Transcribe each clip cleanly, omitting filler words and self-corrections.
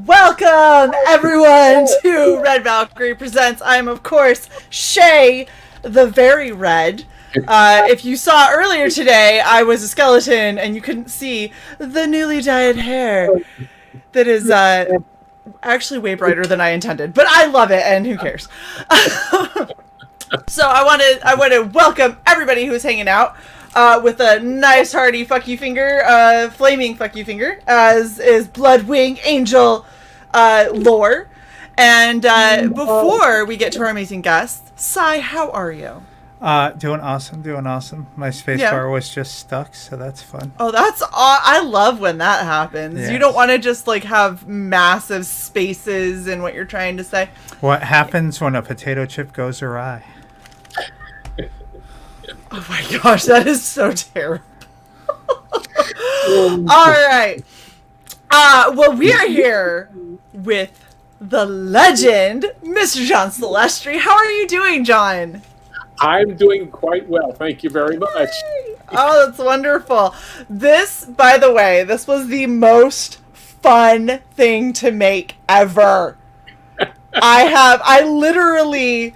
Welcome, everyone, to Red Valkyrie Presents. I'm, of course, Shae, the very red. If you saw earlier today, I was a skeleton, and you couldn't see the newly dyed hair that is actually way brighter than I intended. But I love it, and who cares? So I want to welcome everybody who's hanging out. With a nice hearty fuck you finger, flaming fuck you finger, as is Bloodwing Angel lore. And before we get to our amazing guests, CY, how are you? Doing awesome. My spacebar was just stuck, so that's fun. Oh, that's I love when that happens. Yes. You don't want to just like have massive spaces in what you're trying to say. What happens when a potato chip goes awry? Oh my gosh, that is so terrible. All right. Well, we are here with the legend, Mr. John Celestri. How are you doing, John? I'm doing quite well. Thank you very much. Oh, that's wonderful. This, by the way, this was the most fun thing to make ever. I literally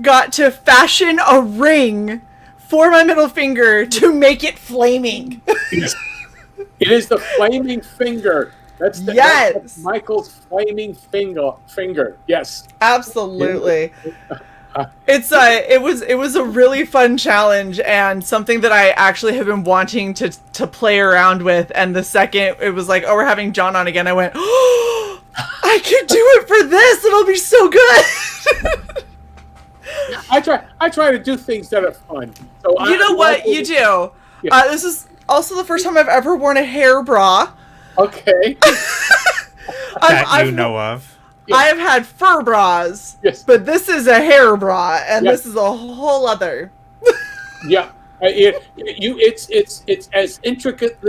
got to fashion a ring for my middle finger to make it flaming. It is the flaming finger. That's Michael's flaming finger. Yes. Absolutely. It was a really fun challenge and something that I actually have been wanting to play around with. And the second it was like, oh, we're having John on again, I went, oh, I can do it for this. It'll be so good. I try to do things that are fun. So you know what you do. Yeah. This is also the first time I've ever worn a hair bra. Okay. I've know of. Yeah. I have had fur bras. Yes. But this is a hair bra, and this is a whole other. Yeah. It's as intricate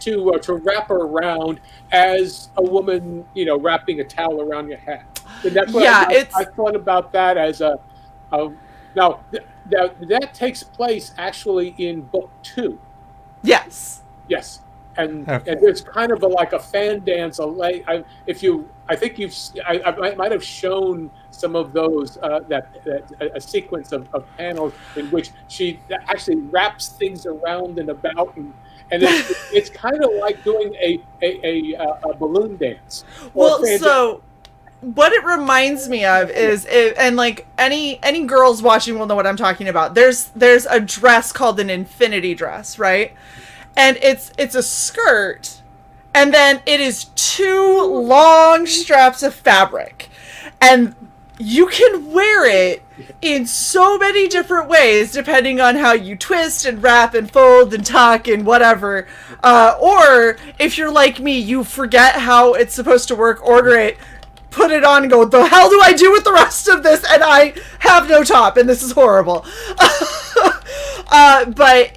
to wrap around as a woman, wrapping a towel around your head. And that's what I thought about that as now that takes place actually in book 2. Yes. Yes. And there's kind of like a fan dance. I might have shown some of those a sequence of panels in which she actually wraps things around and about, and it's kind of like doing a balloon dance. Well, so what it reminds me of is, and like any girls watching will know what I'm talking about. There's a dress called an infinity dress, right? And it's a skirt, and then it is 2 long straps of fabric, and you can wear it in so many different ways depending on how you twist and wrap and fold and tuck and whatever. Or if you're like me, you forget how it's supposed to work, order it, put it on and go, what the hell do I do with the rest of this? And I have no top, and this is horrible. But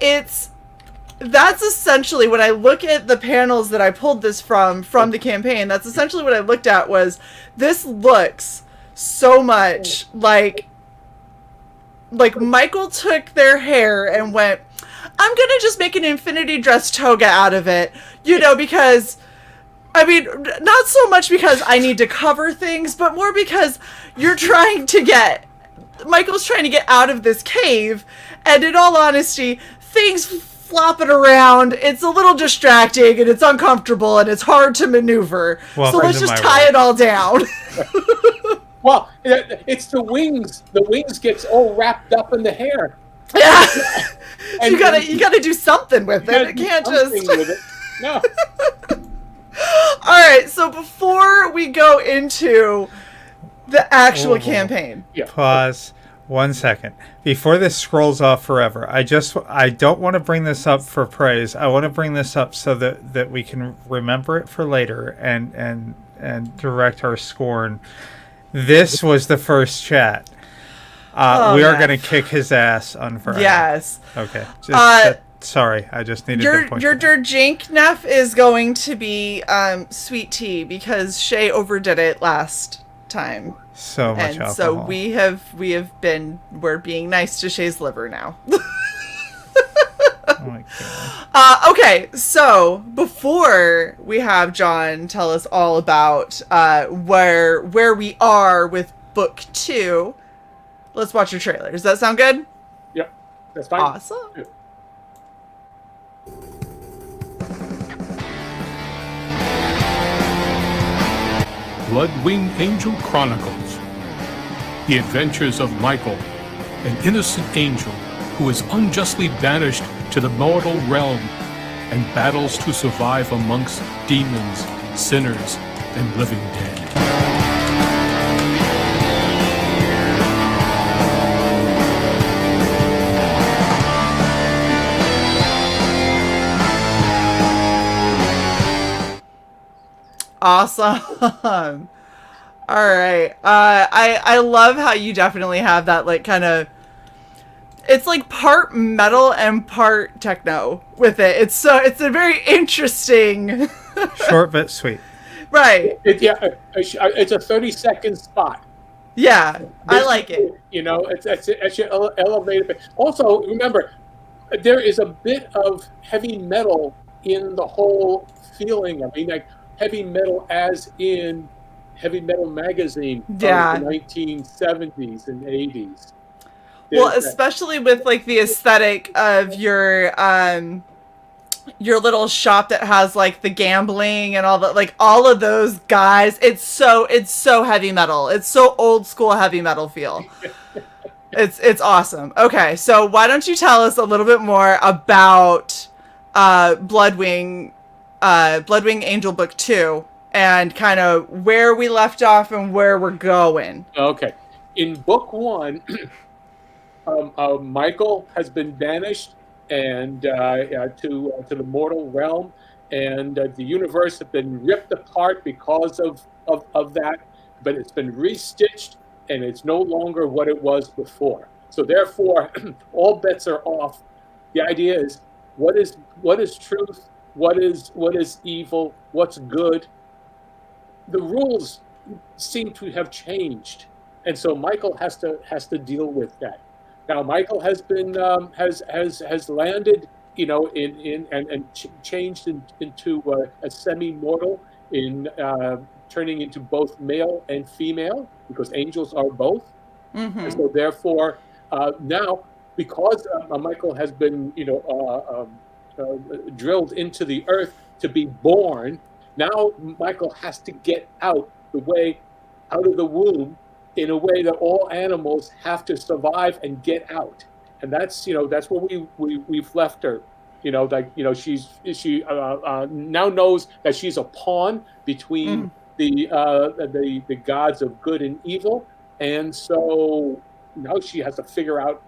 that's essentially, when I look at the panels that I pulled this from the campaign, that's essentially what I looked at was, this looks so much like Michael took their hair and went, I'm gonna just make an infinity dress toga out of it, because, I mean, not so much because I need to cover things, but more because Michael's trying to get out of this cave, and in all honesty, things flopping around, it's a little distracting, and it's uncomfortable, and it's hard to maneuver. So let's just tie it all down. Well, it's the wings. The wings gets all wrapped up in the hair. Yeah. So you gotta do something with it. It can't just. With it. No. All right. So before we go into the actual campaign, pause 1 second before this scrolls off forever. I don't want to bring this up for praise. I want to bring this up so that we can remember it for later and direct our scorn. This was the first chat. We are going to kick his ass on Friday. Yes. Okay. Sorry, I just needed to point your Jink Neff is going to be sweet tea because Shae overdid it last time. So much alcohol. So we're being nice to Shae's liver now. Oh my God. Okay, so before we have John tell us all about where we are with book 2, let's watch your trailer. Does that sound good? Yep, that's fine. Awesome. Yeah. Bloodwing Angel Chronicles. The adventures of Michael, an innocent angel who is unjustly banished to the mortal realm and battles to survive amongst demons, sinners, and living dead. Awesome. All right. I love how you definitely have that like kind of. It's like part metal and part techno with it. It's a very interesting. Short but sweet. Right. It's a 30-second spot. Yeah, I like it. You know, it's your elevated bit. Also, remember, there is a bit of heavy metal in the whole feeling. I mean, like heavy metal as in Heavy Metal magazine of the 1970s and 80s. Well, especially with like the aesthetic of your little shop that has like the gambling and all that, like all of those guys. It's so heavy metal. It's so old school heavy metal feel. It's awesome. Okay, so why don't you tell us a little bit more about Bloodwing Angel Book 2 and kind of where we left off and where we're going. Okay, in book 1. Michael has been banished and to the mortal realm, and the universe has been ripped apart because of that. But it's been restitched, and it's no longer what it was before. So therefore, all bets are off. The idea is what is truth, what is evil, what's good. The rules seem to have changed, and so Michael has to deal with that. Now, Michael has been has landed, you know, changed into a semi-mortal, in turning into both male and female, because angels are both. Mm-hmm. And so therefore, now, because Michael has been, you know, drilled into the earth to be born, now Michael has to get out of the womb, in a way that all animals have to survive and get out. And that's, you know, that's where we've left her. You know, like, you know, she now knows that she's a pawn between the gods of good and evil, and so now she has to figure out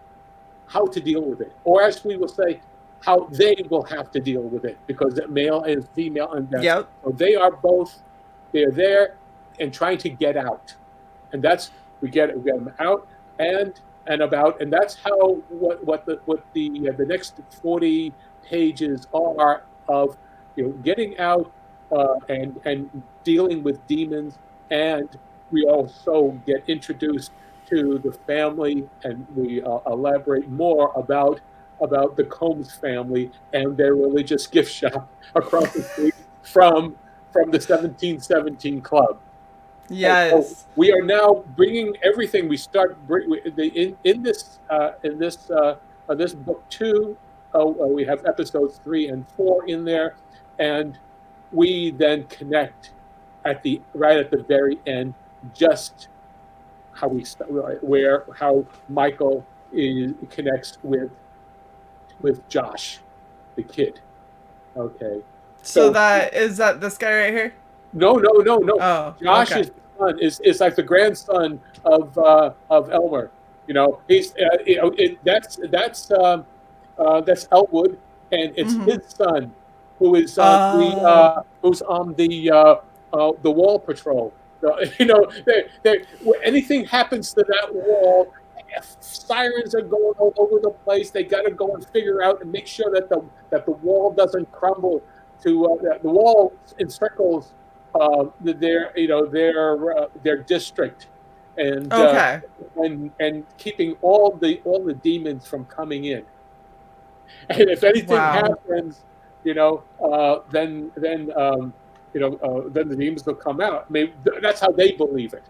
how to deal with it, or as we will say, how they will have to deal with it, because the male and female, and yep. So they are both, they're there and trying to get out. And that's we get them out and about, and that's how what the next 40 pages are of, you know, getting out and dealing with demons, and we also get introduced to the family, and we elaborate more about the Combs family and their religious gift shop across the street from the 1717 club. Yes. So we are now bringing everything. We start in this book 2. We have episodes 3 and 4 in there, and we then connect right at the very end, just how how Michael connects with Josh, the kid. Okay. So that is that this guy right here? No. Oh, Josh's son is like the grandson of Elmer. You know, he's that's Elwood, and it's his son who is who's on the wall patrol. You know, anything happens to that wall, sirens are going all over the place. They got to go and figure out and make sure that the wall doesn't crumble. The wall encircles their district, and and keeping all the demons from coming in. And if anything happens, then the demons will come out. I mean, that's how they believe it.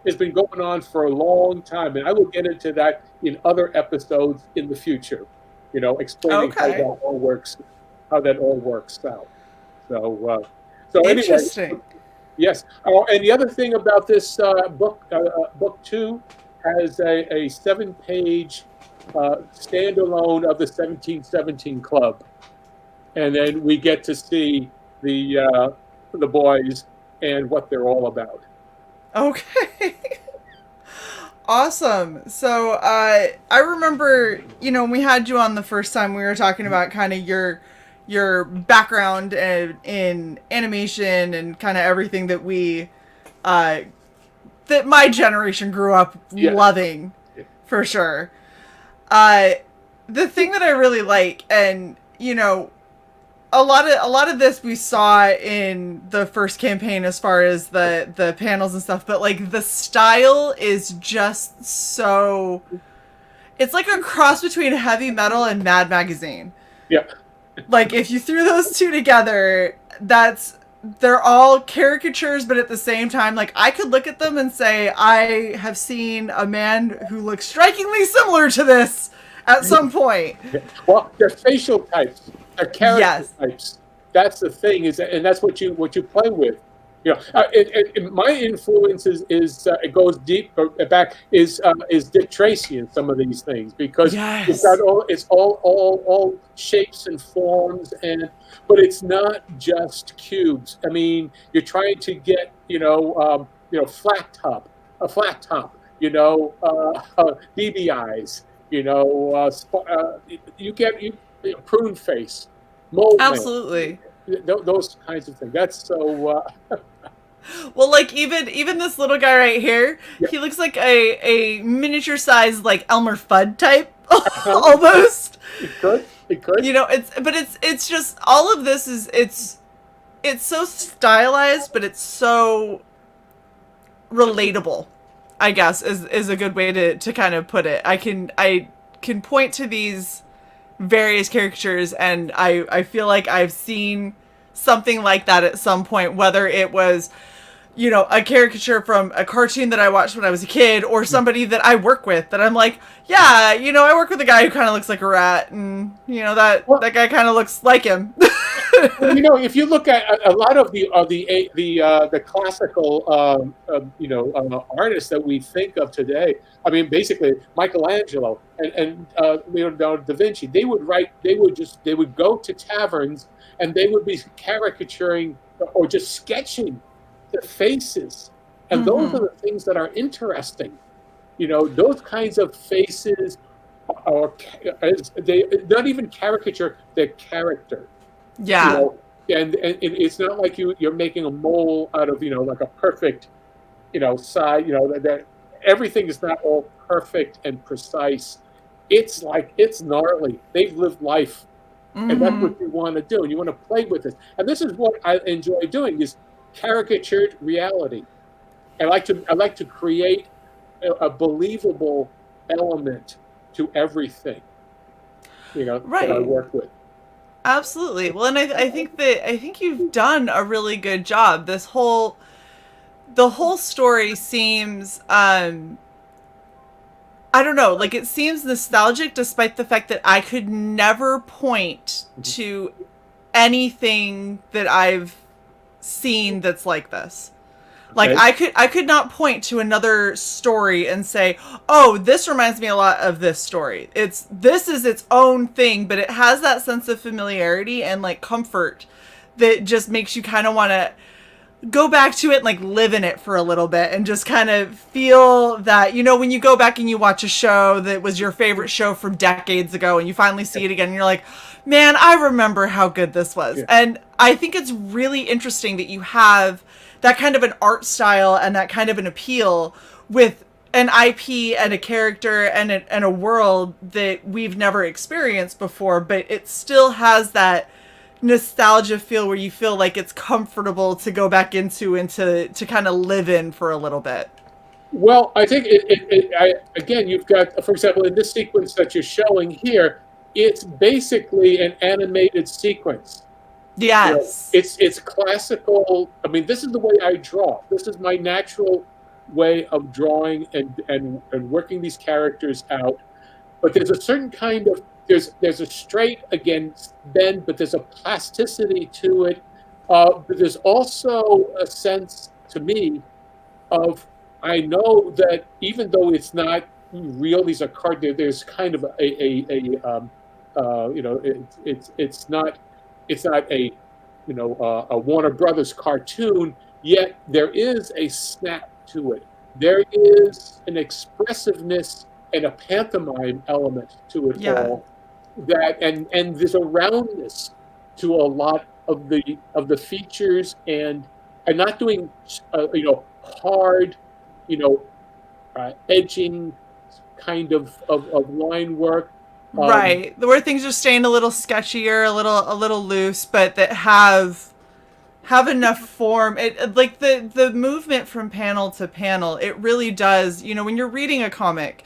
It's been going on for a long time, and I will get into that in other episodes in the future. Explaining how that all works out. So interesting. Anyway, yes. Oh, and the other thing about this book 2 has a 7-page standalone of the 1717 Club, and then we get to see the boys and what they're all about. Okay. Awesome. So I remember, we had you on the first time, we were talking about kind of your background in animation and kind of everything that that my generation grew up loving, for sure. The thing that I really like, and a lot of this we saw in the first campaign as far as the panels and stuff, but like the style is just so, it's like a cross between heavy metal and Mad Magazine. Yeah. Like if you threw those two together, they're all caricatures, but at the same time, like I could look at them and say, I have seen a man who looks strikingly similar to this at some point. Well, they're facial types. They're character types. That's the thing, and that's what you play with. My influence is it goes deep back is Dick Tracy in some of these things, because it's got all shapes and forms, but it's not just cubes. I mean, you're trying to get a flat top, BBIs. You get prune face, mold. Absolutely. Those kinds of things. That's so. Well, like even this little guy right here, he looks like a miniature sized like Elmer Fudd type, almost. It could. It's just all of this is it's so stylized, but it's so relatable, I guess is a good way to kind of put it. I can point to these various caricatures, and I feel like I've seen something like that at some point, whether it was a caricature from a cartoon that I watched when I was a kid, or somebody that I work with that I'm like, I work with a guy who kind of looks like a rat, and that guy kind of looks like him. If you look at a lot of the classical artists that we think of today, I mean, basically Michelangelo and Leonardo da Vinci, they would go to taverns and they would be caricaturing or just sketching the faces, and those are the things that are interesting. Those kinds of faces are they not even caricature, they're character. Yeah. And it's not like you're making a mole out of like a perfect side. That everything is not all perfect and precise. It's gnarly. They've lived life, and that's what you want to do. And you want to play with it. And this is what I enjoy doing: is caricatured reality. I like to create a believable element to everything. Right. That I work with. Absolutely. Well, and I think you've done a really good job. The whole story seems I don't know, like it seems nostalgic, despite the fact that I could never point to anything that I've seen that's like this. Like I could not point to another story and say, "Oh, this reminds me a lot of this story." This is its own thing, but it has that sense of familiarity and like comfort that just makes you kind of want to go back to it and like live in it for a little bit and just kind of feel that, when you go back and you watch a show that was your favorite show from decades ago and you finally see it again and you're like, "Man, I remember how good this was." Yeah. And I think it's really interesting that you have that kind of an art style and that kind of an appeal with an IP and a character and a world that we've never experienced before, but it still has that nostalgia feel where you feel like it's comfortable to go back into and to kind of live in for a little bit. Well, I think again, you've got, for example, in this sequence that you're showing here, it's basically an animated sequence. Yes. It's classical. I mean, this is the way I draw. This is my natural way of drawing and working these characters out. But there's a certain kind of there's a straight against bend, but there's a plasticity to it. But there's also a sense to me of, I know that even though it's not real, these are there's kind of it's not a a Warner Brothers cartoon, yet there is a snap to it. There is an expressiveness and a pantomime element to it all, that and there's a roundness to a lot of the features, and not doing hard, edging kind of line work. Right, where things are staying a little sketchier, a little loose, but that have enough form. It like the movement from panel to panel. It really does. When you're reading a comic,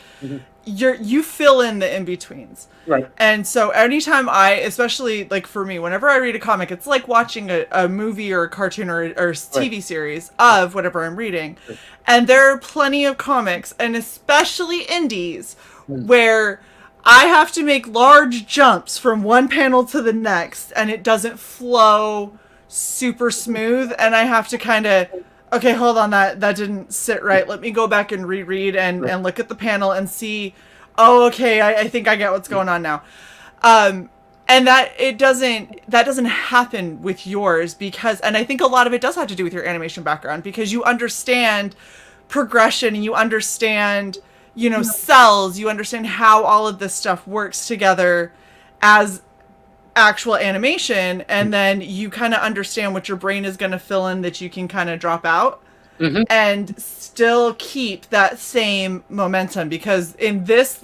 you fill in the in-betweens. Right. And so anytime especially like for me, whenever I read a comic, it's like watching a movie or a cartoon or TV series of whatever I'm reading. Right. And there are plenty of comics, and especially indies, where I have to make large jumps from one panel to the next, and it doesn't flow super smooth, and I have to kind of, okay, hold on, that didn't sit right. Let me go back and reread and look at the panel and see, oh, okay, I think I get what's going on now. And that doesn't happen with yours, because, and I think a lot of it does have to do with your animation background, because you understand progression and you understand cells, you understand how all of this stuff works together as actual animation, and then you kind of understand what your brain is going to fill in that you can kind of drop out and still keep that same momentum. Because in this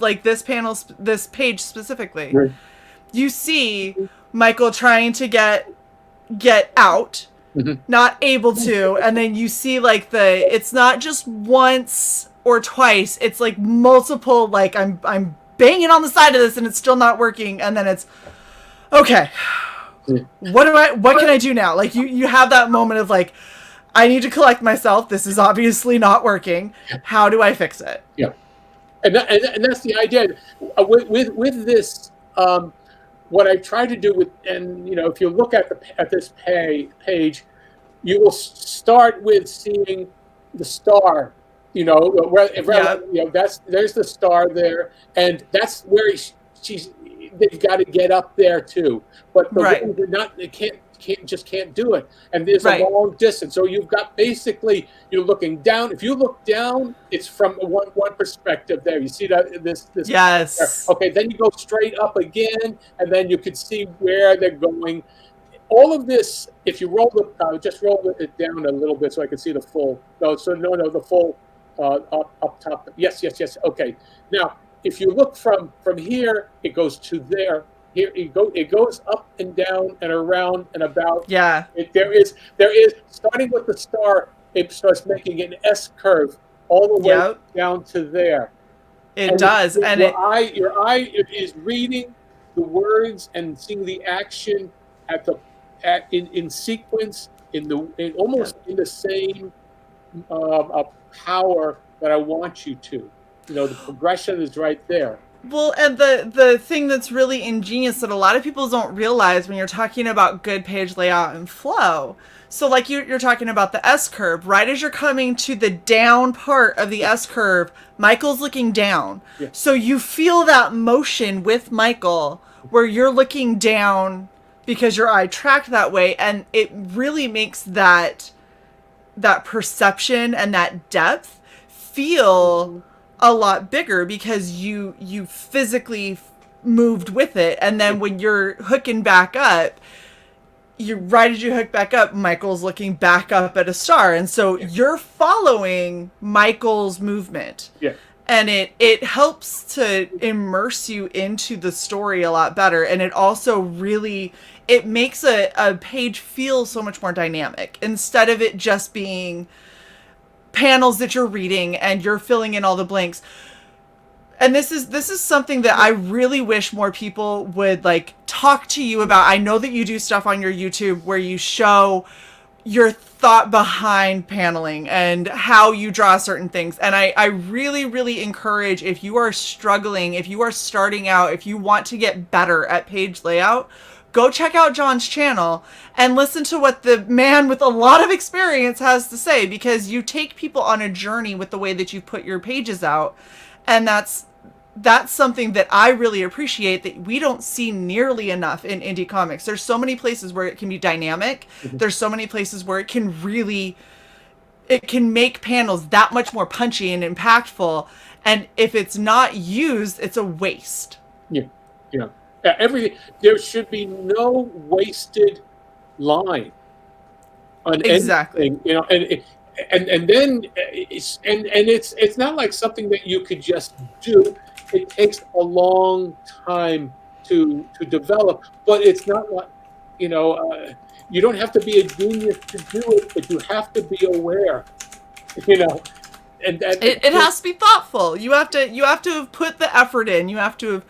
page specifically, you see Michael trying to get out, not able to, and then you see like it's not just once or twice, it's like multiple, like I'm banging on the side of this and it's still not working, and then it's okay, what can I do now? Like you have that moment of like, I need to collect myself, this is obviously not working, how do I fix it? And that's the idea with this. What I try to do if you look at this page, you will start with seeing the star. There's the star there, and that's where they've got to get up there too. But they can't do it, and there's a long distance. So you've got you're looking down. If you look down, it's from one perspective there. You see that this yes. Okay, then you go straight up again, and then you can see where they're going. All of this, if you just roll it down a little bit so I can see the full. The full up top. Yes. Okay. Now, if you look from here, it goes to there. Here it goes up and down and around and about. Yeah. There is starting with the star. It starts making an S curve all the way down to there. It does, and your eye is reading the words and seeing the action in sequence almost in the same power that I want you to. The progression is right there. Well, and the thing that's really ingenious that a lot of people don't realize when you're talking about good page layout and flow. So like you're talking about the S curve, right as you're coming to the down part of the S curve, Michael's looking down. Yeah. So you feel that motion with Michael where you're looking down because your eye tracked that way, and it really makes that perception and that depth feel a lot bigger because you physically moved with it. And then when you're hooking back up, right as you hook back up, Michael's looking back up at a star, and so you're following Michael's movement. Yeah. And it helps to immerse you into the story a lot better, and it also really makes a page feel so much more dynamic instead of it just being panels that you're reading and you're filling in all the blanks. And this is something that I really wish more people would like talk to you about. I know that you do stuff on your YouTube where you show your thought behind paneling and how you draw certain things. And I really, really encourage, if you are struggling, if you are starting out, if you want to get better at page layout, go check out John's channel and listen to what the man with a lot of experience has to say, because you take people on a journey with the way that you put your pages out. And that's something that I really appreciate that we don't see nearly enough in indie comics. There's so many places where it can be dynamic. Mm-hmm. There's so many places where it can make panels that much more punchy and impactful. And if it's not used, it's a waste. Yeah. There should be no wasted line on anything, and then it's not like something that you could just do. It takes a long time to develop, but it's not like, you don't have to be a genius to do it, but you have to be aware, and it has to be thoughtful. You have to have put the effort in. You have to have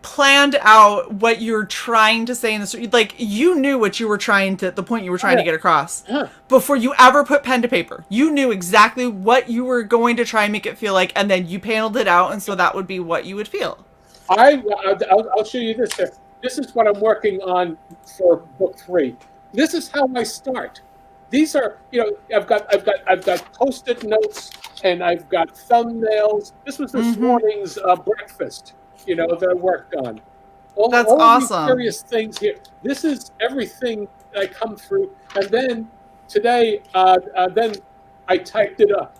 planned out what you're trying to say in the story. Like, you knew what you were the point you were trying to get across before you ever put pen to paper. You knew exactly what you were going to try and make it feel like, and then you paneled it out, and so that would be what you would feel. I'll show you this here. This is what I'm working on for book 3. This is how I start. These are, I've got Post-it notes, and I've got thumbnails. This was this morning's breakfast, that I worked on. That's all awesome. These various things here. This is everything that I come through, and then today, then I typed it up.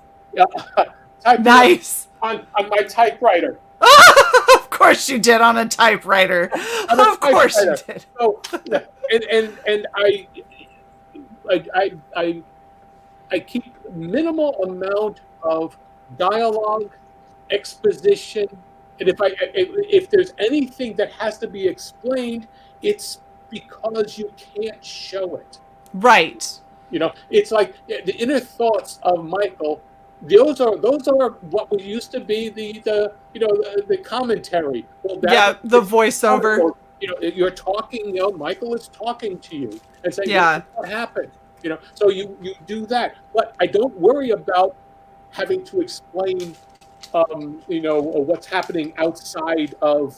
Nice. On my typewriter. Of course you did, on a typewriter. Of course you did. So, and I keep minimal amount of dialogue, exposition, and if there's anything that has to be explained, it's because you can't show it. Right. It's like the inner thoughts of Michael. Those are what used to be the commentary. Well, the voiceover. You're talking. Michael is talking to you and saying, "What happened?" So you do that, but I don't worry about having to explain, what's happening outside of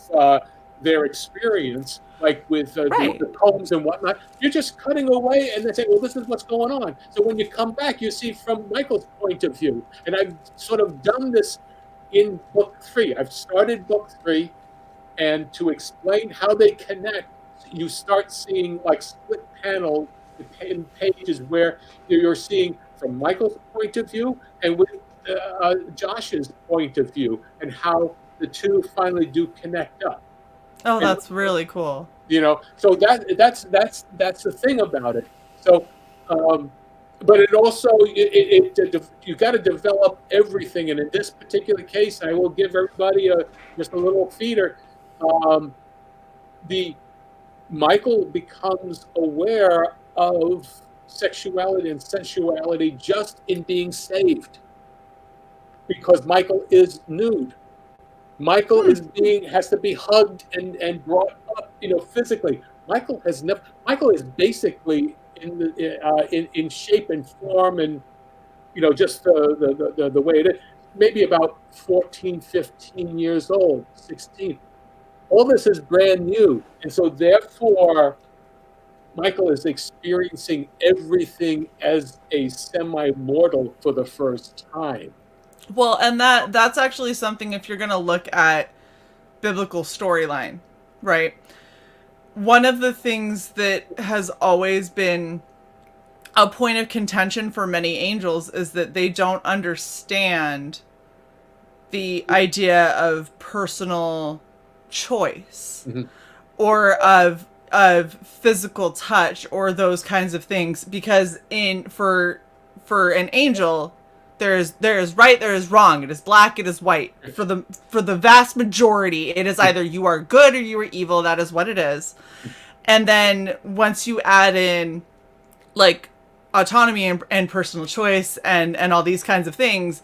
their experience, like with the poems and whatnot. You're just cutting away and then saying, well, this is what's going on. So when you come back, you see from Michael's point of view. And I've sort of done this in book 3. I've started book 3, and to explain how they connect, you start seeing like split panel pages where you're seeing from Michael's point of view and with Josh's point of view, and how the two finally do connect up. Oh, that's really cool. So that's the thing about it. So, but it also you got to develop everything, and in this particular case, I will give everybody just a little feeder. Michael becomes aware of sexuality and sensuality just in being saved, because Michael is nude. Michael has to be hugged and brought up, physically. Michael is basically in shape and form, and just the way it is. Maybe about 14, 15 years old, 16. All this is brand new, and so therefore, Michael is experiencing everything as a semi-mortal for the first time. Well, and that's actually something, if you're going to look at biblical storyline, right? One of the things that has always been a point of contention for many angels is that they don't understand the idea of personal choice or of physical touch or those kinds of things, because for an angel, there is right, there is wrong, it is black, it is white. For the vast majority, it is either you are good or you are evil. That is what it is. And then once you add in like autonomy and personal choice and all these kinds of things,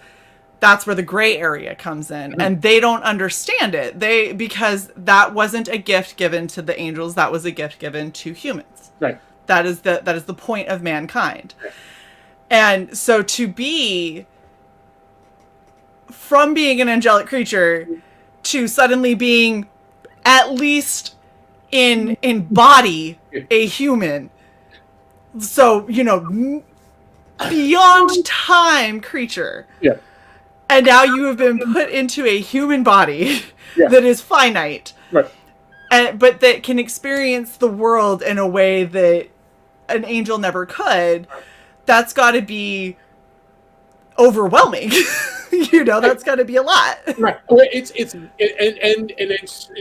that's where the gray area comes in, and they don't understand it. Because that wasn't a gift given to the angels, that was a gift given to humans. Right. That is the point of mankind. Right. And so to be from being an angelic creature to suddenly being at least in body a human, so beyond time creature. Yeah. And now you have been put into a human body that is finite. Right. But that can experience the world in a way that an angel never could. That's got to be overwhelming. That's got to be a lot. Right. Well, it's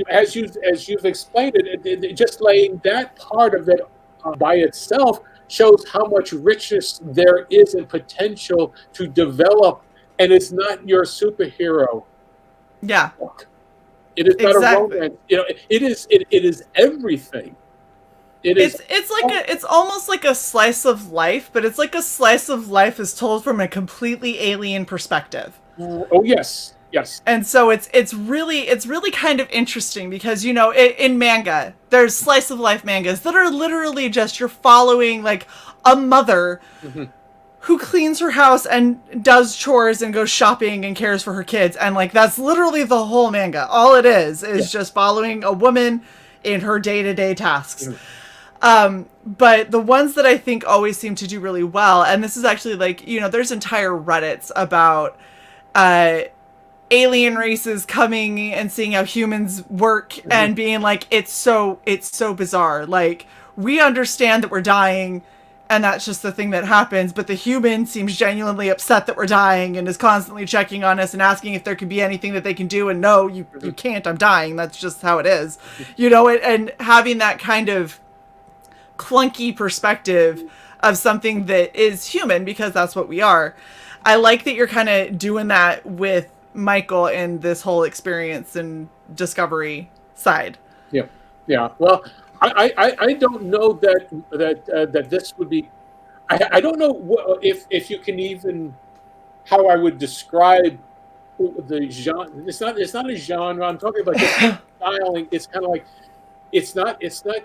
as you've explained it, just laying that part of it by itself shows how much richness there is in potential to develop. And it's not your superhero. Yeah. book. It is not a romance. It is everything. It's almost like a slice of life, but it's like a slice of life is told from a completely alien perspective. Oh yes. Yes. And so it's really kind of interesting because in manga there's slice of life mangas that are literally just you're following like a mother who cleans her house and does chores and goes shopping and cares for her kids. And like, that's literally the whole manga. All it is just following a woman in her day-to-day tasks. But the ones that I think always seem to do really well, and this is actually like, there's entire Reddits about, alien races coming and seeing how humans work and being like, it's so bizarre. Like, we understand that we're dying, and that's just the thing that happens, but the human seems genuinely upset that we're dying and is constantly checking on us and asking if there could be anything that they can do, and no, you can't, I'm dying, that's just how it is. And having that kind of clunky perspective of something that is human, because that's what we are. I like that you're kind of doing that with Michael in this whole experience and discovery side. Yeah. Well, I don't know that this would be. I don't know if you can even how I would describe the genre. It's not a genre. I'm talking about just styling. It's kind of like it's not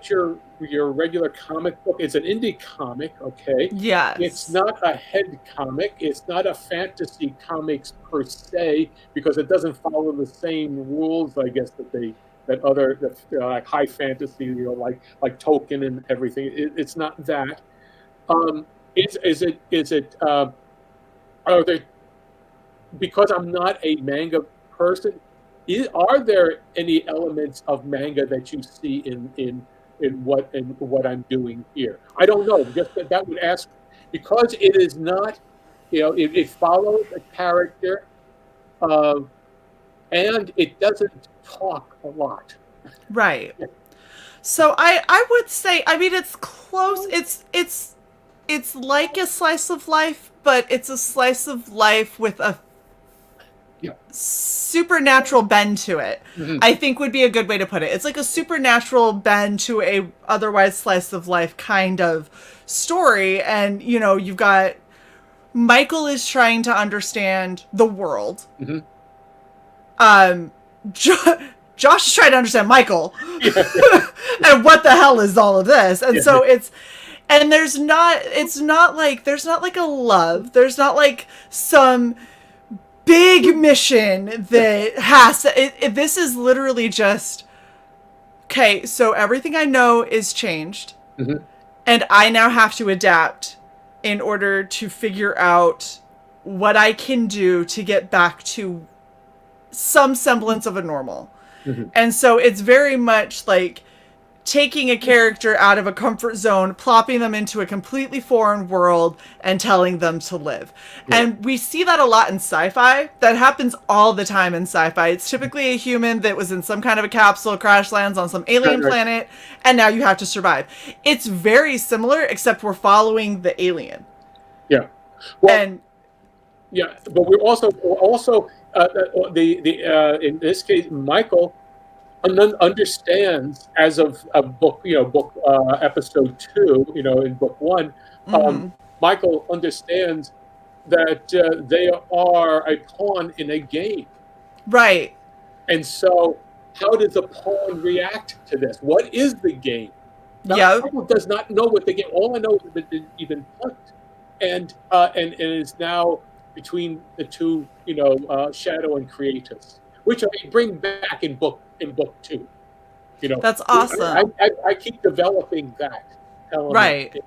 your regular comic book. It's an indie comic, okay? Yes. It's not a head comic. It's not a fantasy comics per se because it doesn't follow the same rules, I guess, that other like high fantasy, like Tolkien and everything. It's not that. Is it? Are there? Because I'm not a manga person, are there any elements of manga that you see in what I'm doing here? I don't know. Just that would ask because it is not. It follows a character, and it doesn't talk a lot. Right. So I would say, I mean, it's close. It's like a slice of life, but it's a slice of life with a supernatural bend to it. I think would be a good way to put it. It's like a supernatural bend to a otherwise slice of life kind of story. And, you've got Michael is trying to understand the world. Josh is trying to understand Michael. And what the hell is all of this? And so it's not like a love. There's not like some big mission that has to, this is literally just, okay, so everything I know is changed. And I now have to adapt in order to figure out what I can do to get back to some semblance of a normal. And so it's very much like taking a character out of a comfort zone, plopping them into a completely foreign world, and telling them to live. And we see that a lot in sci-fi. That happens all the time in sci-fi. It's typically a human that was in some kind of a capsule, crash lands on some alien planet, and now you have to survive. It's very similar, except we're following the alien. Well, but we're also in this case, Michael understands as of book episode 2, in book 1, Michael understands that they are a pawn in a game. Right. And so how does the pawn react to this? What is the game? Michael does not know what the game. All I know is that you've been plucked, and is now between the two, Shadow and Creatus, which I bring back in book 2. That's awesome. I keep developing that element. Right.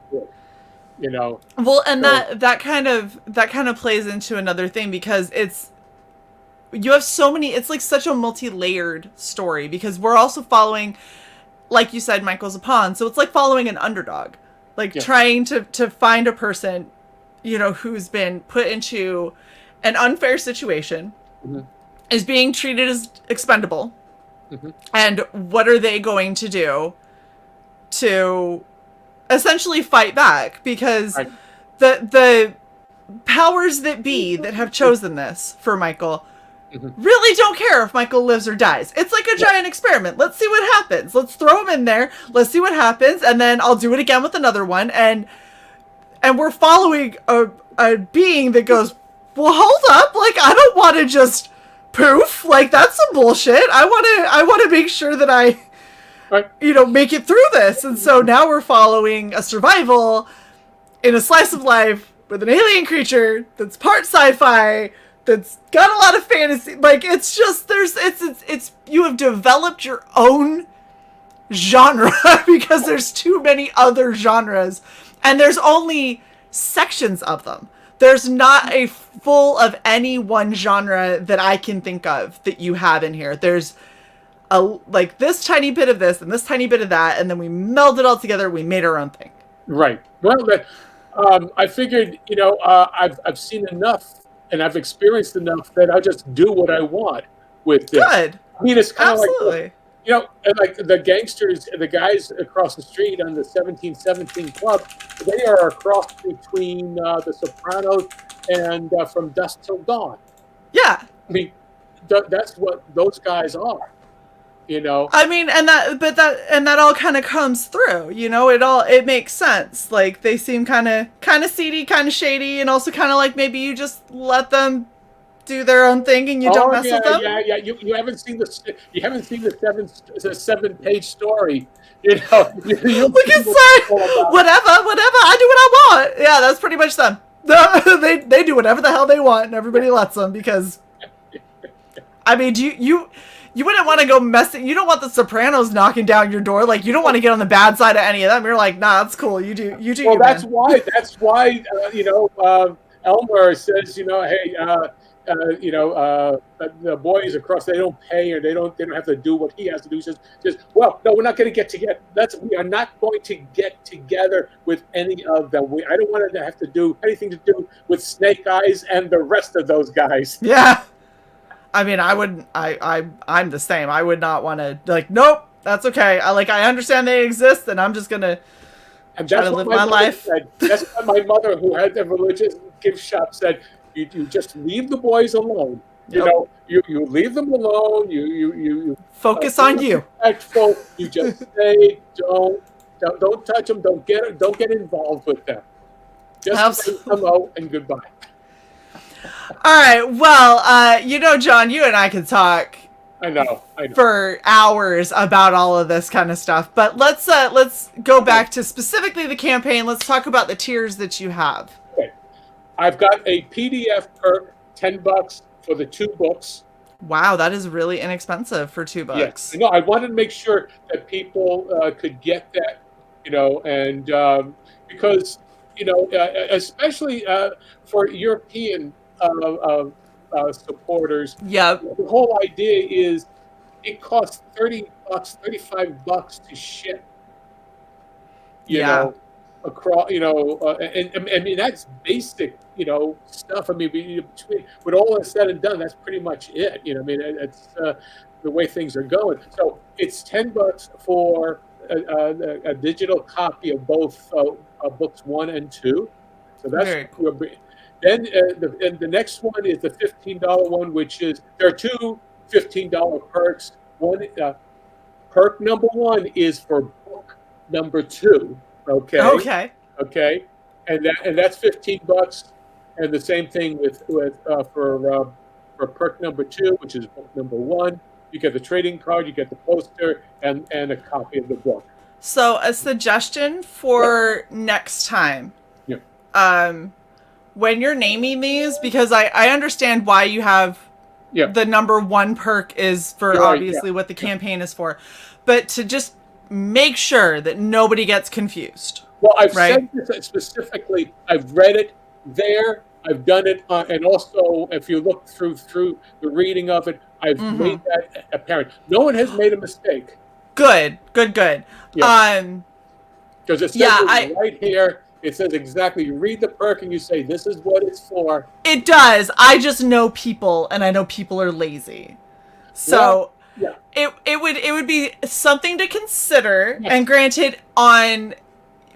Well, and so, that kind of plays into another thing, because you have so many. It's like such a multi-layered story, because we're also following, like you said, Michael's a pawn, so it's like following an underdog, like trying to find a person, who's been put into an unfair situation, is being treated as expendable, and what are they going to do to essentially fight back? Because the powers that be that have chosen this for Michael really don't care if Michael lives or dies. It's like a giant experiment. Let's see what happens. Let's throw him in there. Let's see what happens, and then I'll do it again with another one. And we're following a being that goes, well, hold up. Like, I don't want to just poof. Like, that's some bullshit. I want to make sure that I, make it through this. And so now we're following a survival in a slice of life with an alien creature that's part sci-fi, that's got a lot of fantasy. Like, it's just, it's you have developed your own genre because there's too many other genres, and there's only sections of them. There's not a full of any one genre that I can think of that you have in here. There's like this tiny bit of this and this tiny bit of that, and then we meld it all together. We made our own thing. Right. Well, I figured, I've seen enough and I've experienced enough that I'll just do what I want with this. Good. I mean, it's kind Absolutely. of like the gangsters, the guys across the street on the 1717 Club, they are a cross between The Sopranos and From Dusk Till Dawn. Yeah. I mean, that's what those guys are. I mean, and that all kind of comes through, it makes sense. Like, they seem kind of seedy, kind of shady, and also kind of like maybe you just let them do their own thing and you don't mess with them. Yeah. You haven't seen the 7-page story. We can say whatever. I do what I want. Yeah, that's pretty much them. They do whatever the hell they want, and everybody lets them, because, I mean, you wouldn't want to go messing. You don't want the Sopranos knocking down your door. Like, you don't want to get on the bad side of any of them. You're like, nah, that's cool. You do. Well, that's why. Elmer says, hey, the boys across, they don't pay, or they don't have to do what he has to do. He says, well, no, we're not going to get together. We are not going to get together with any of them. I don't want to have to do anything to do with Snake Eyes and the rest of those guys. Yeah. I mean, I wouldn't. I'm the same. I would not want to. Like, nope, that's okay. I understand they exist, and I'm just gonna try to live my life. That's what my mother, who had the religious gift shop, said. You just leave the boys alone. Yep. You leave them alone. You focus on you. Respectful. You just say don't touch them. Don't get involved with them. Just say hello and goodbye. All right. Well, John, you and I could talk. I know. For hours about all of this kind of stuff. But let's go back to specifically the campaign. Let's talk about the tiers that you have. Okay. I've got a PDF perk, $10 for the 2 books. Wow, that is really inexpensive for $2. Yes. No, I wanted to make sure that people could get that, and because, especially for European supporters. Yep. The whole idea is it costs $30, $35 to ship. You know, across. And I mean that's basic. Stuff. I mean, with all that's said and done, that's pretty much it. I mean, it's the way things are going. So it's $10 for a digital copy of both books 1 and 2. So that's very cool. Then the next one is the $15 one, which is there are 2 $15 perks. One perk number 1 is for book number 2. Okay. Okay. Okay. And that's $15. And the same thing for perk number 2, which is book number 1. You get the trading card, you get the poster, and a copy of the book. So a suggestion for next time. Yeah. When you're naming these, because I understand why you have the number 1 perk is for obviously what the campaign is for, but to just make sure that nobody gets confused. Well, I've said this specifically. I've read it there. I've done it, and also if you look through the reading of it, I've made that apparent. No one has made a mistake. Good. Yeah. Because it says right here. It says exactly. You read the perk and you say, "This is what it's for." It does. I just know people, and I know people are lazy, so it would be something to consider. Yes. And granted, on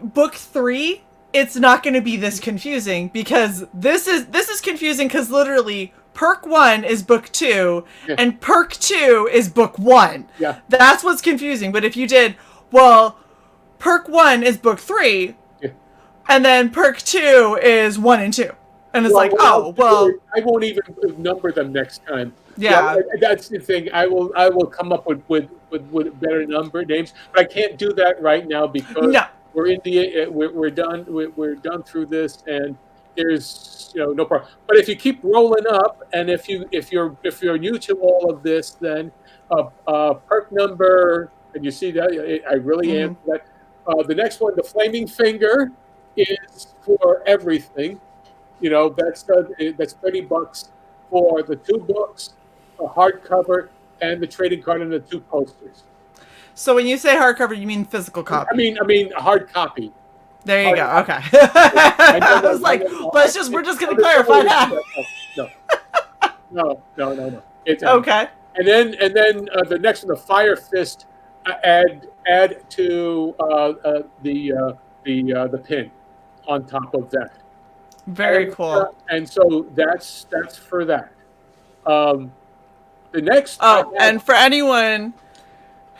book 3, it's not going to be this confusing, because this is confusing because literally perk 1 is book 2 and perk 2 is book 1. Yeah, that's what's confusing. But if you did, well, perk 1 is book 3. And then perk 2 is 1 and 2. And it's I won't even number them next time. Yeah. That's the thing. I will come up with better number names, but I can't do that right now because we're done through this, and there's no problem. But if you keep rolling up, and if you're new to all of this, then perk number, and you see that I really am that. The next one, the Flaming Finger, is for everything. That's $30 for the 2 books, a hardcover, and the trading card and the 2 posters. So when you say hardcover, you mean physical copy? I mean a hard copy. There you go. Okay. I was like, we're just going to clarify that. No. It's okay. And then the next one, the Fire Fist, add to the pin on top of that. Very cool. And so that's for that. The next. And for anyone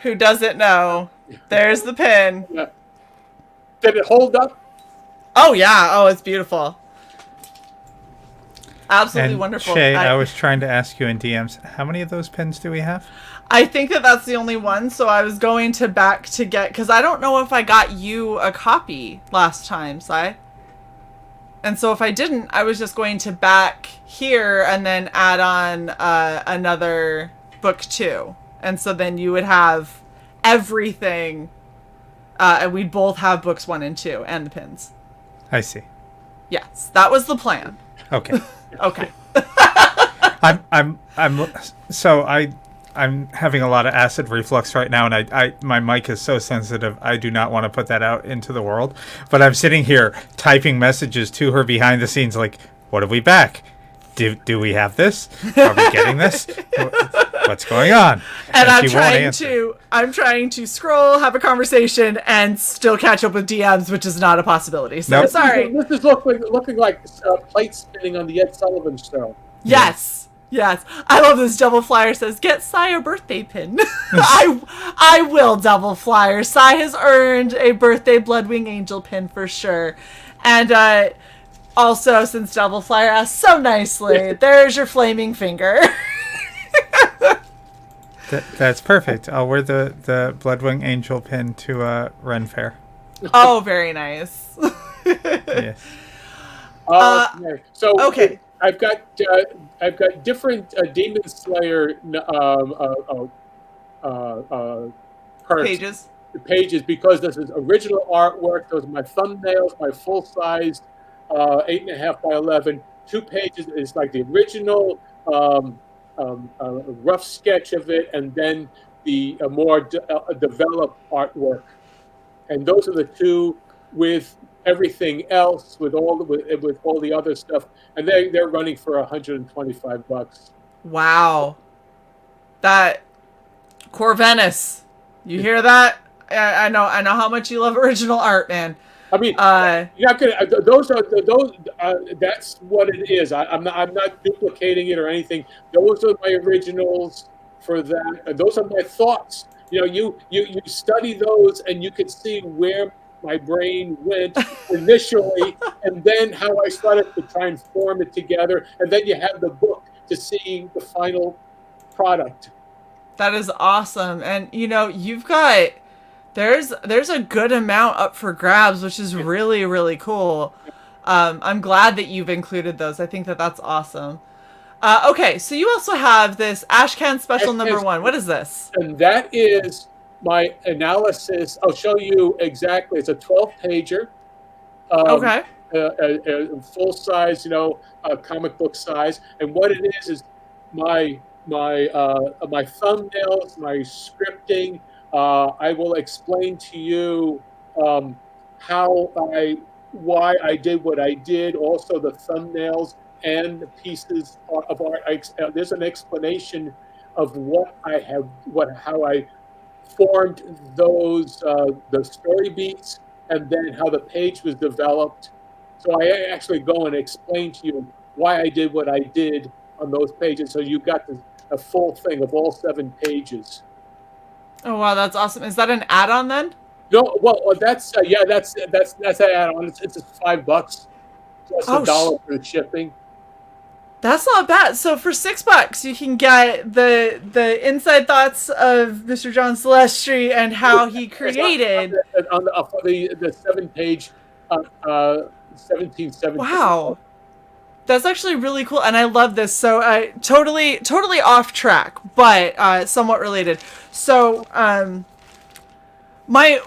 who doesn't know, there's the pin. Yeah. Did it hold up? Oh yeah. Oh, it's beautiful. Absolutely wonderful. Shae, I was trying to ask you in DMs, how many of those pins do we have? I think that's the only one, so I was going to back to get, because I don't know if I got you a copy last time, CY. And so if I didn't, I was just going to back here and then add on another book 2. And so then you would have everything, and we'd both have books 1 and 2 and the pins. I see. Yes, that was the plan. Okay. Okay. I'm having a lot of acid reflux right now, and my mic is so sensitive. I do not want to put that out into the world. But I'm sitting here typing messages to her behind the scenes, like, "What have we back? Do we have this? Are we getting this? What's going on?" And I'm trying to scroll, have a conversation, and still catch up with DMs, which is not a possibility. So nope. Sorry. This is looking like plates spinning on the Ed Sullivan Show. Yes. Yes, I love this. Double Flyer says, "Get CY a birthday pin." I will, Double Flyer. CY has earned a birthday Bloodwing Angel pin for sure. And also, since Double Flyer asked so nicely, there's your Flaming Finger. That's perfect. I'll wear the Bloodwing Angel pin to Ren Fair. Oh, very nice. Yes. So okay. I've got different Demon Slayer perks, pages, because this is original artwork. Those are my thumbnails, my full size 8.5 by 11. 2 pages is like the original rough sketch of it, and then the more developed artwork. And those are the 2 with everything else, with all the other stuff, and they're running for $125. Wow, that Corvinus, you hear that? I know how much you love original art, man. I mean, you're not gonna. Those. That's what it is. I'm not duplicating it or anything. Those are my originals for that. Those are my thoughts. You study those, and you can see where my brain went initially, and then how I started to try and form it together, and then you have the book to see the final product. That is awesome. And you've got there's a good amount up for grabs, which is really, really cool. I'm glad that you've included those. I think that that's awesome. Okay, so you also have this Ashcan Special number 1. What is this? And that is my analysis. I'll show you exactly. It's a 12-pager. Okay. A full size, comic book size. And what it is my thumbnails, my scripting. I will explain to you why I did what I did. Also, the thumbnails and the pieces of art. There's an explanation of how I formed those the story beats, and then how the page was developed. So I actually go and explain to you why I did what I did on those pages. So you got a full thing of all 7 pages. Oh wow, that's awesome. Is that an add-on then? No, well, that's an add-on. It's just $5 plus $1 for the shipping. That's not bad. So for $6, you can get the inside thoughts of Mr. John Celestri and how he created on the 7-page 1770. Wow. That's actually really cool, and I love this. So, totally off track, but somewhat related. So, my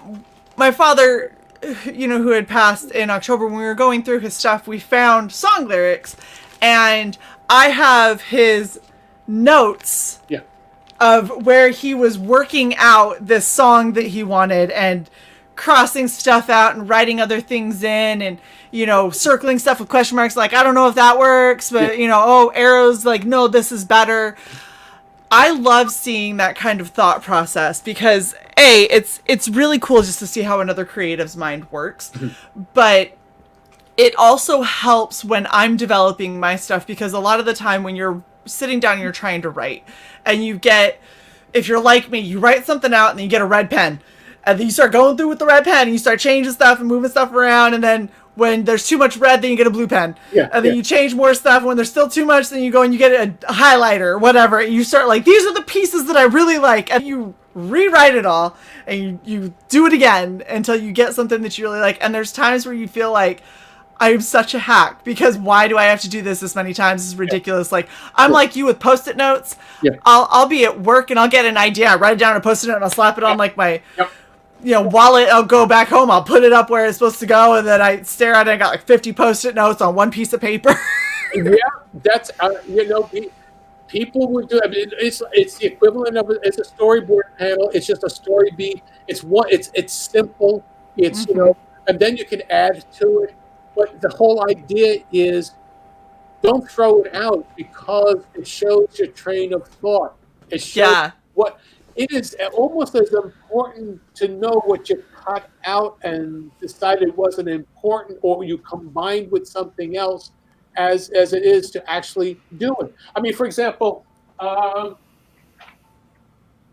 father, who had passed in October, when we were going through his stuff, we found song lyrics, and I have his notes of where he was working out this song that he wanted, and crossing stuff out and writing other things in, and circling stuff with question marks, like I don't know if that works, but arrows, like no, this is better. I love seeing that kind of thought process because it's really cool just to see how another creative's mind works, but it also helps when I'm developing my stuff, because a lot of the time when you're sitting down and you're trying to write, and if you're like me, you write something out and then you get a red pen. And then you start going through with the red pen, and you start changing stuff and moving stuff around. And then when there's too much red, then you get a blue pen. And then you change more stuff. And when there's still too much, then you go and you get a highlighter or whatever. And you start like, these are the pieces that I really like. And you rewrite it all, and you do it again until you get something that you really like. And there's times where you feel like, I'm such a hack, because why do I have to do this many times? This is ridiculous. Like, I'm like you with Post-it notes. I'll be at work and I'll get an idea. I write it down on a Post-it note and I'll slap it on like my wallet. I'll go back home. I'll put it up where it's supposed to go, and then I stare at it. I got like 50 Post-it notes on one piece of paper. That's people would do. I mean, it's the equivalent of it's a storyboard panel. It's just a story beat. It's simple. It's and then you can add to it. But the whole idea is, don't throw it out, because it shows your train of thought. It shows what it is. Almost as important to know what you cut out and decided wasn't important, or you combined with something else, as it is to actually do it. I mean, for example,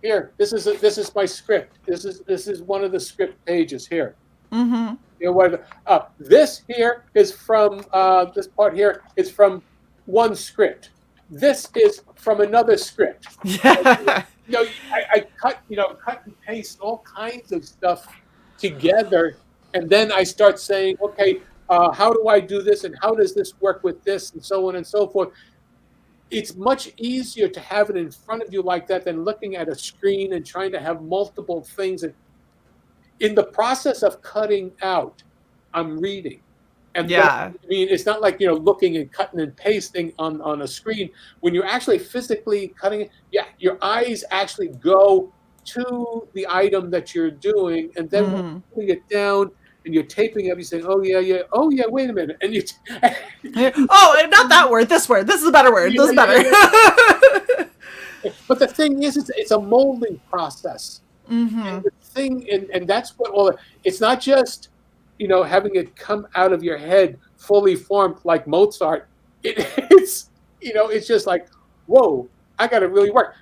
here, this is my script. This is one of the script pages here. Mm-hmm. This here is from this part here is from one script. This is from another script. Yeah. I cut and paste all kinds of stuff together, and then I start saying, okay, how do I do this, and how does this work with this, and so on and so forth. It's much easier to have it in front of you like that than looking at a screen and trying to have multiple things. And in the process of cutting out, I'm reading. And I mean, it's not like, looking and cutting and pasting on a screen. When you're actually physically cutting it, your eyes actually go to the item that you're doing, and then when you're putting it down and you're taping it, you're saying, oh yeah, wait a minute. And you not that word, this word. This is a better word. This is better. But the thing is, it's a molding process. Mm-hmm. And the thing, and that's what it's not just, having it come out of your head fully formed like Mozart. It's just like, whoa, I got to really work.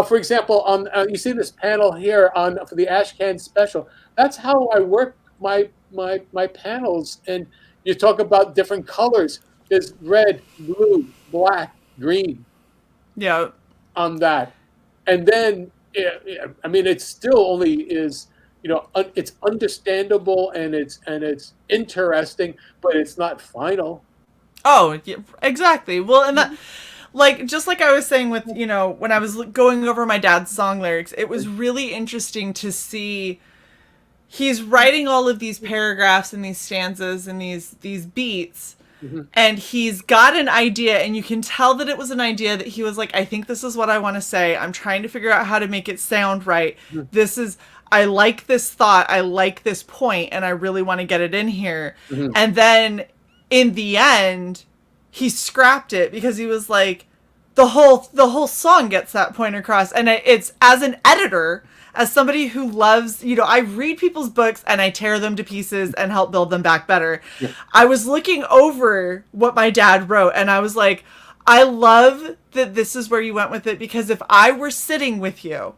For example, on you see this panel here for the Ashcan special. That's how I work my panels, and you talk about different colors. There's red, blue, black, green. Yeah. On that, and then I mean, it still only is, it's understandable and it's interesting, but it's not final. Oh, yeah, exactly. Well, and that, like, just like I was saying with, when I was going over my dad's song lyrics, it was really interesting to see he's writing all of these paragraphs and these stanzas and these beats, and he's got an idea, and you can tell that it was an idea that he was like, I think this is what I want to say. I'm trying to figure out how to make it sound right. I like this thought. I like this point, and I really want to get it in here. And then in the end, he scrapped it because he was like, the whole song gets that point across. And it's, as an editor, as somebody who loves, I read people's books and I tear them to pieces and help build them back better. Yeah. I was looking over what my dad wrote, and I was like, I love that this is where you went with it, because if I were sitting with you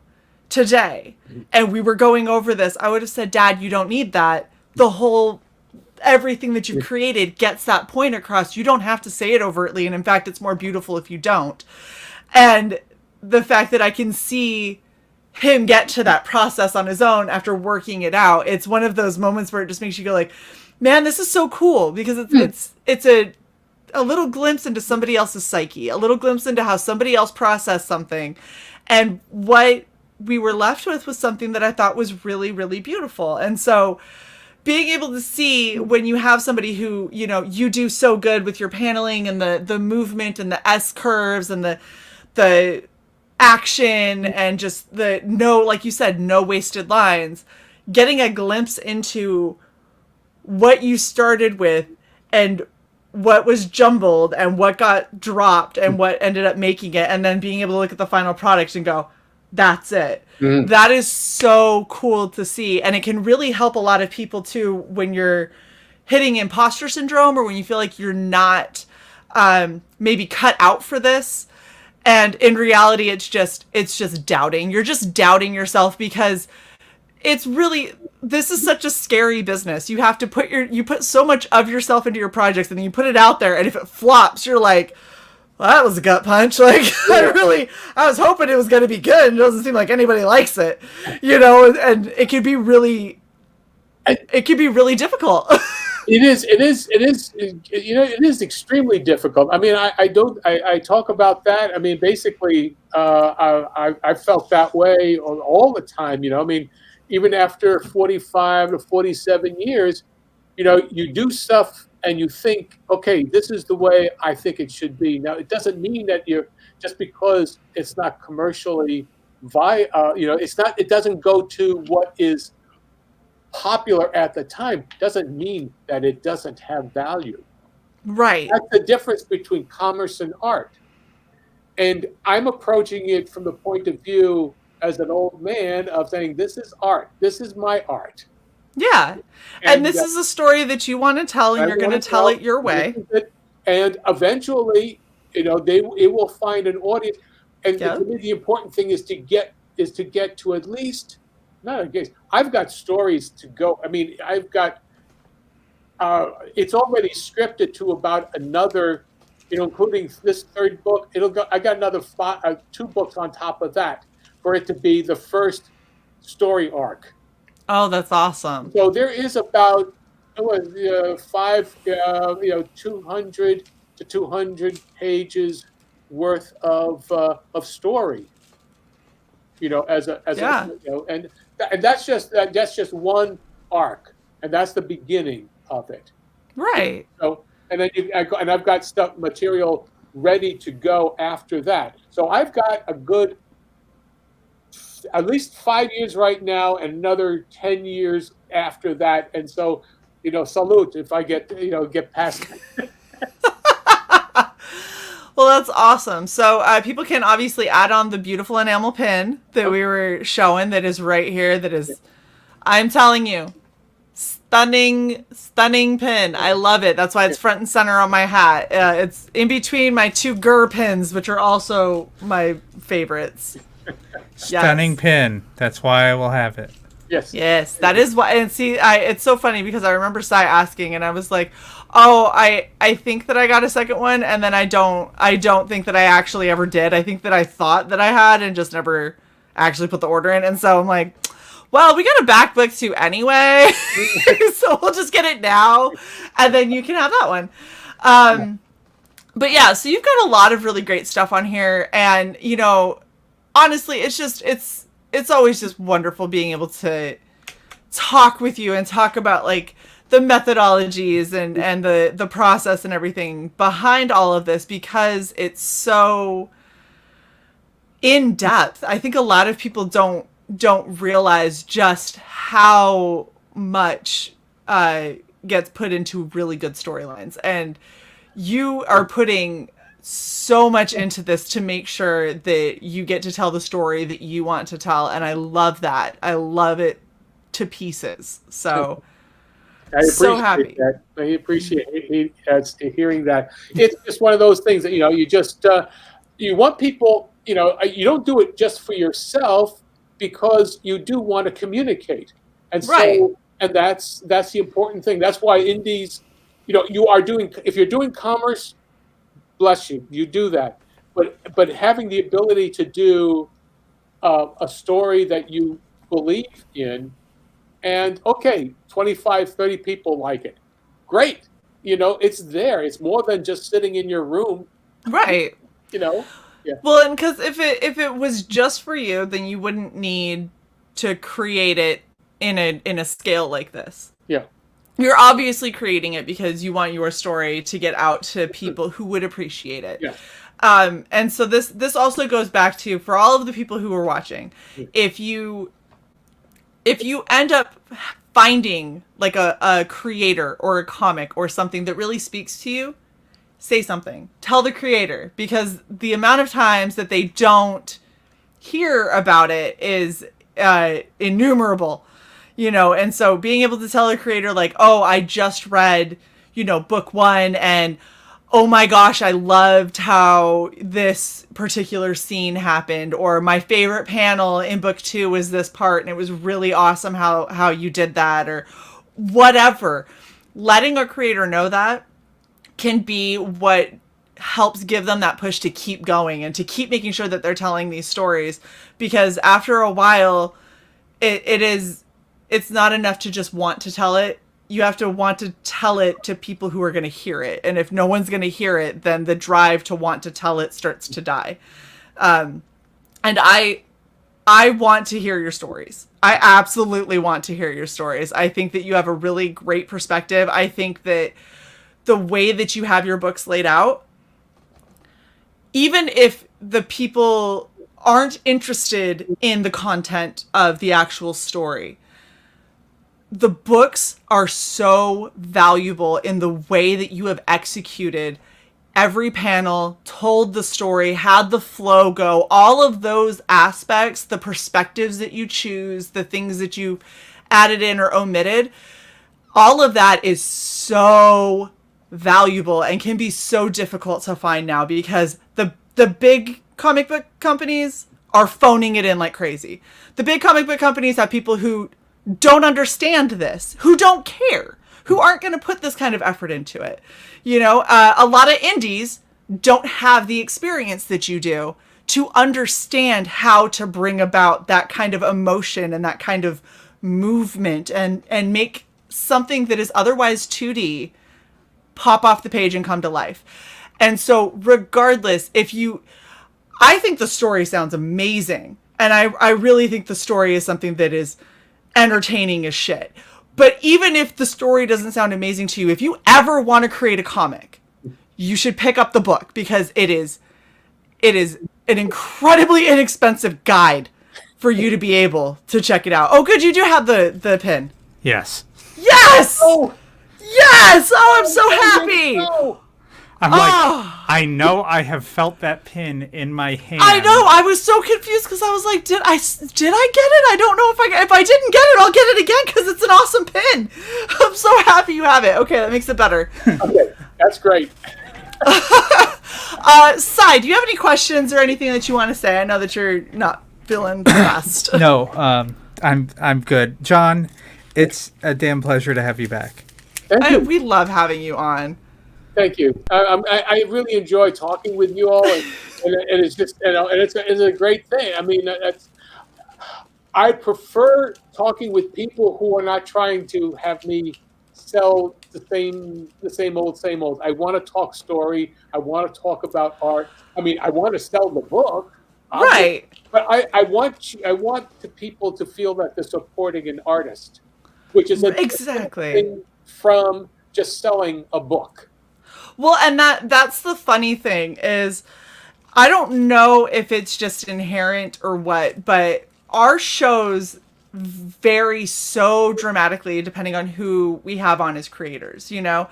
today and we were going over this, I would have said, Dad, you don't need that. Everything that you've created gets that point across. You don't have to say it overtly. And in fact, it's more beautiful if you don't. And the fact that I can see him get to that process on his own after working it out, it's one of those moments where it just makes you go like, man, this is so cool, because it's a little glimpse into somebody else's psyche, a little glimpse into how somebody else processed something. And what we were left with was something that I thought was really, really beautiful. And so being able to see when you have somebody who, you do so good with your paneling and the movement and the S curves and the action and just like you said, no wasted lines, getting a glimpse into what you started with and what was jumbled and what got dropped and what ended up making it, and then being able to look at the final product and go, that's it. That is so cool to see. And it can really help a lot of people too when you're hitting imposter syndrome, or when you feel like you're not maybe cut out for this. And in reality, it's just doubting. You're just doubting yourself, because this is such a scary business. You have to you put so much of yourself into your projects, and then you put it out there, and if it flops, you're like, well, that was a gut punch. Like, I was hoping it was going to be good, and it doesn't seem like anybody likes it, and it could be really difficult. It is extremely difficult. I mean, I talk about that. I mean, basically, I felt that way all the time. I mean, even after 45 to 47 years, you do stuff and you think, okay, this is the way I think it should be. Now, it doesn't mean that just because it's not commercially it doesn't go to what is popular at the time, doesn't mean that it doesn't have value. Right. That's the difference between commerce and art. And I'm approaching it from the point of view as an old man of saying, this is art. This is my art. Yeah. And this is a story that you want to tell, and you're going to tell it your way. And eventually, it will find an audience. And to me, the important thing is to get to at least, I've got stories to go. I mean, I've got, it's already scripted to about another, including this third book. I got another 2 books on top of that for it to be the first story arc. Oh, that's awesome. So there is about 200 to 200 pages worth of story. And that's just one arc, and that's the beginning of it. Right. So, and then I've got material ready to go after that. So I've got a good at least 5 years right now, and another 10 years after that. And so, salute if I get past it. Well, that's awesome. So people can obviously add on the beautiful enamel pin that we were showing that is right here. That is, I'm telling you, stunning pin. I love it. That's why it's front and center on my hat. It's in between my 2 Gur pins, which are also my favorites. Stunning pin. That's why I will have it. Yes, that is why. And see, it's so funny because I remember CY asking, and I was like, "Oh, I think that I got a second one, and then I don't think that I actually ever did. I think that I thought that I had, and just never actually put the order in." And so I'm like, "Well, we got a back book too anyway, so we'll just get it now, and then you can have that one." But yeah, so you've got a lot of really great stuff on here, and honestly, it's always just wonderful being able to talk with you and talk about like the methodologies and the process and everything behind all of this, because it's so in depth. I think a lot of people don't realize just how much gets put into really good storylines, and you are putting so much into this to make sure that you get to tell the story that you want to tell, and I love that. I love it to pieces. So I appreciate so happy. that. I appreciate hearing that. It's just one of those things that you just you want people. You don't do it just for yourself, because you do want to communicate, and right. So and that's the important thing. That's why indies, you are doing. If you're doing commerce, bless you, you do that. But having the ability to do a story that you believe in, and okay, 25, 30 people like it, great. It's there. It's more than just sitting in your room, right? Yeah. Well, and because if it was just for you, then you wouldn't need to create it in a scale like this. Yeah. You're obviously creating it because you want your story to get out to people who would appreciate it. Yeah. And so this also goes back to, for all of the people who are watching, if you end up finding like a creator or a comic or something that really speaks to you, say something. Tell the creator, because the amount of times that they don't hear about it is innumerable. And so being able to tell a creator like, oh, I just read, book 1, and oh my gosh, I loved how this particular scene happened, or my favorite panel in book 2 was this part, and it was really awesome how you did that, or whatever. Letting a creator know that can be what helps give them that push to keep going and to keep making sure that they're telling these stories, because after a while, it's not enough to just want to tell it. You have to want to tell it to people who are going to hear it. And if no one's going to hear it, then the drive to want to tell it starts to die. And I want to hear your stories. I absolutely want to hear your stories. I think that you have a really great perspective. I think that the way that you have your books laid out, even if the people aren't interested in the content of the actual story, the books are so valuable in the way that you have executed every panel, told the story, had the flow go, all of those aspects, the perspectives that you choose, the things that you added in or omitted, all of that is so valuable and can be so difficult to find now, because the big comic book companies are phoning it in like crazy. The big comic book companies have people who don't understand this, who don't care, who aren't going to put this kind of effort into it. A lot of indies don't have the experience that you do to understand how to bring about that kind of emotion and that kind of movement and make something that is otherwise 2D pop off the page and come to life. And so regardless, I think the story sounds amazing. And I really think the story is something that is entertaining as shit. But even if the story doesn't sound amazing to you, if you ever want to create a comic, you should pick up the book, because it is an incredibly inexpensive guide for you to be able to check it out. Oh, good, you do have the pin. Yes. Yes! Oh. Yes! Oh, I'm so happy! I'm like, I know I have felt that pin in my hand. I know. I was so confused because I was like, did I get it? I don't know if I didn't get it, I'll get it again because it's an awesome pin. I'm so happy you have it. Okay, that makes it better. Okay, that's great. CY, do you have any questions or anything that you want to say? I know that you're not feeling the best. No, I'm good. John, it's a damn pleasure to have you back. Thank you. We love having you on. Thank you. I really enjoy talking with you all, and it's just it's a great thing. I mean, I prefer talking with people who are not trying to have me sell the same old. I want to talk story. I want to talk about art. I mean, I want to sell the book, right? But I want the people to feel that they're supporting an artist, which is exactly thing from just selling a book. Well, and that's the funny thing is, I don't know if it's just inherent or what, but our shows vary so dramatically depending on who we have on as creators, you know?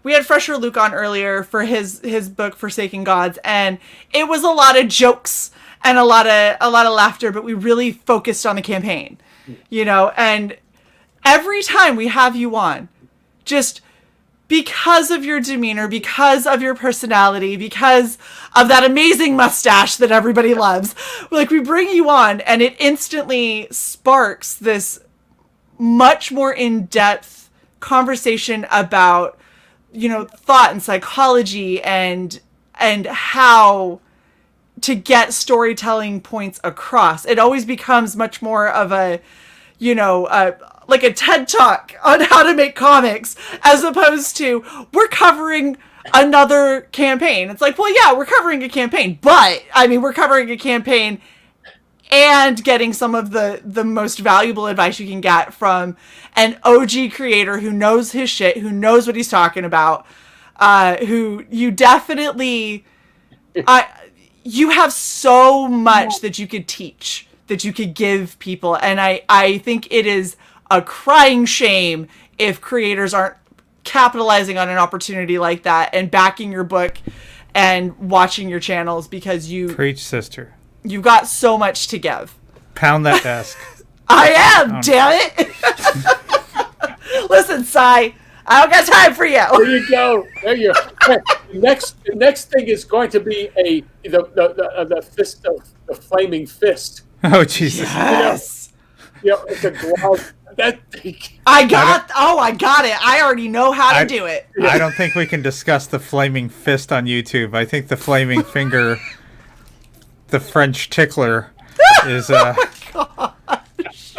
We had Fresher Luke on earlier for his book Forsaken Gods, and it was a lot of jokes and a lot of laughter, but we really focused on the campaign, you know? And every time we have you on, just because of your demeanor, because of your personality, because of that amazing mustache that everybody loves, like, we bring you on and it instantly sparks this much more in-depth conversation about, you know, thought and psychology and how to get storytelling points across. It always becomes much more of a, you know, like a TED Talk on how to make comics, as opposed to, we're covering another campaign. It's like, well, yeah, we're covering a campaign, but I mean, we're covering a campaign and getting some of the most valuable advice you can get from an OG creator who knows his shit, who knows what he's talking about, who you definitely, you have so much that you could teach, that you could give people. And I think it is a crying shame if creators aren't capitalizing on an opportunity like that and backing your book and watching your channels, because Preach, sister. You've got so much to give. Pound that desk. I am, damn it. Listen, Cy, I don't got time for you. There you go. There you go. The next thing is going to be the fist of the flaming fist. Oh, Jesus. Yes. You know, it's a glove. That thing. I got it. I already know how to do it. I don't think we can discuss the flaming fist on YouTube. I think the flaming finger, the French tickler, is Oh my gosh.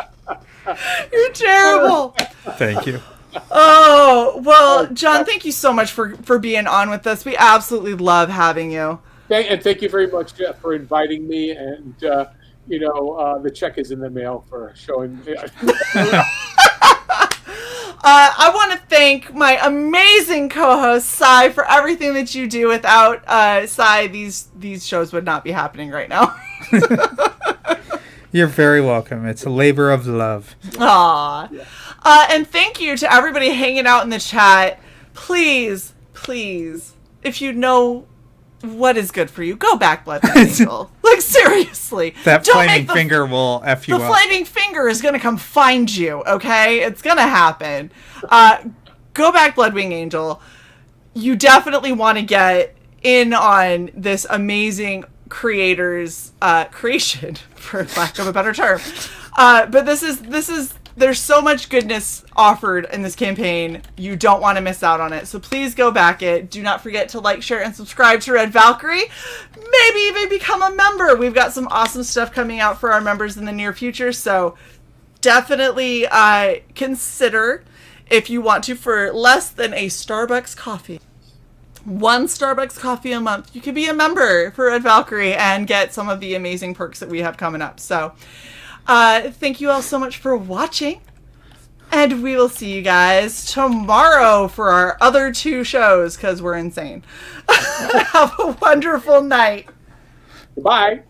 You're terrible. Thank you. Oh, well, John, thank you so much for being on with us. We absolutely love having you. And thank you very much, Jeff, for inviting me. And you know, the check is in the mail for showing. I want to thank my amazing co-host Cy for everything that you do. Without Cy, these shows would not be happening right now. You're very welcome. It's a labor of love. Aw. Yeah. And thank you to everybody hanging out in the chat. Please, if you know what is good for you, go back, Bloodwing Angel. Like, seriously. That flaming finger will F you up. The flaming finger is going to come find you, okay? It's going to happen. Go back, Bloodwing Angel. You definitely want to get in on this amazing creator's creation, for lack of a better term. But this is there's so much goodness offered in this campaign. You don't want to miss out on it. So please go back it. Do not forget to like, share, and subscribe to Red Valkyrie. Maybe even become a member. We've got some awesome stuff coming out for our members in the near future. So definitely consider, if you want to, for less than a Starbucks coffee. 1 Starbucks coffee a month. You could be a member for Red Valkyrie and get some of the amazing perks that we have coming up. So thank you all so much for watching, and we will see you guys tomorrow for our other 2 shows, because we're insane. Have a wonderful night. Bye.